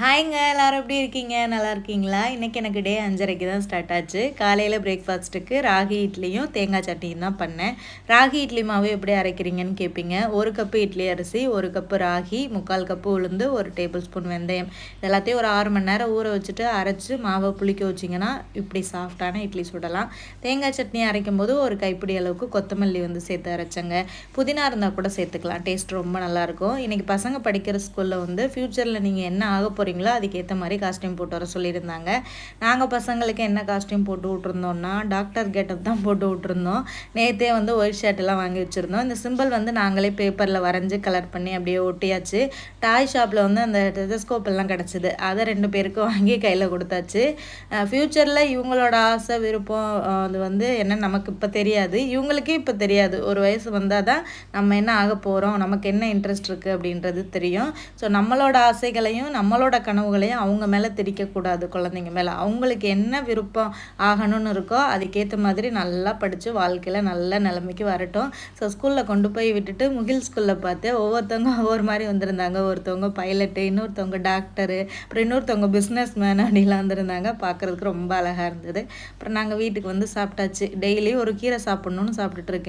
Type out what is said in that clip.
ஹாய்ங்க எல்லாரும் எப்படி இருக்கீங்க? நல்லா இருக்கீங்களா? இன்றைக்கி எனக்கு டே 5:30க்கு தான் ஸ்டார்ட் ஆச்சு. காலையில் பிரேக்ஃபாஸ்ட்டுக்கு ராகி இட்லியும் தேங்காய் சட்னியும் தான் பண்ணேன். ராகி இட்லி மாவு எப்படி அரைக்கிறீங்கன்னு கேட்பீங்க. 1 கப்பு இட்லி அரிசி, 1 கப்பு ராகி, 3/4 கப்பு உளுந்து, 1 டேபிள் ஸ்பூன் வெந்தயம் எல்லாத்தையும் ஒரு 6 மணி நேரம் ஊற வச்சுட்டு அரைச்சி மாவை புளிக்க வச்சிங்கன்னா இப்படி சாஃப்டான இட்லி சுடலாம். தேங்காய் சட்னி அரைக்கும் போது ஒரு கைப்பிடி அளவுக்கு கொத்தமல்லி சேர்த்து அரைச்சேங்க. புதினா இருந்தால் கூட சேர்த்துக்கலாம். டேஸ்ட் ரொம்ப நல்லாயிருக்கும். இன்றைக்கி பசங்க படிக்கிற ஸ்கூலில் ஃப்யூச்சரில் நீங்கள் என்ன ஆக போகிறீங்களோ அதுக்கேற்ற மாதிரி காஸ்டியூம் போட்டு வர சொல்லியிருந்தாங்க. நாங்கள் பசங்களுக்கு என்ன காஸ்டியூம் போட்டு விட்ருந்தோம்னா டாக்டர் கெட்டப் தான் போட்டு விட்ருந்தோம். நேற்றே ஒயிட் ஷர்ட்டெல்லாம் வாங்கி வச்சுருந்தோம். இந்த சிம்பிள் நாங்களே பேப்பரில் வரைஞ்சி கலர் பண்ணி அப்படியே ஒட்டியாச்சு. டாய் ஷாப்பில் அந்த டெலஸ்கோப் எல்லாம் கிடச்சிது. அதை 2 பேருக்கும் வாங்கி கையில் கொடுத்தாச்சு. ஃப்யூச்சரில் இவங்களோட ஆசை விருப்பம் அது என்ன நமக்கு இப்போ தெரியாது. இவங்களுக்கே இப்போ தெரியாது. ஒரு வயசு வந்தால் தான் நம்ம என்ன ஆக போகிறோம், நமக்கு என்ன இன்ட்ரெஸ்ட் இருக்குது அப்படின்றது தெரியும். ஸோ நம்மளோட ஆசைகளையும் நம்மளோட கனவுகளையும் அவங்க மேலே திரிக்கக்கூடாது. குழந்தைங்க மேலே அவங்களுக்கு என்ன விருப்பம் ஆகணும்னு இருக்கோ அதுக்கேற்ற மாதிரி நல்லா படித்து வாழ்க்கையில் நல்ல நிலைமைக்கு வரட்டும். ஸோ ஸ்கூலில் கொண்டு போய் விட்டுட்டு முகில் ஸ்கூலில் பார்த்து ஒவ்வொருத்தவங்க ஒவ்வொரு மாதிரி வந்திருந்தாங்க. ஒருத்தவங்க பைலட்டு, இன்னொருத்தவங்க டாக்டரு, அப்புறம் இன்னொருத்தவங்க பிஸ்னஸ் மேன் அப்படிலாம் வந்திருந்தாங்க. பார்க்குறதுக்கு ரொம்ப அழகாக இருந்தது. அப்புறம் நாங்கள் வீட்டுக்கு சாப்பிட்டாச்சு. டெய்லி ஒரு கீரை சாப்பிட்ணுன்னு சாப்பிட்டுட்டு இருக்கேன்.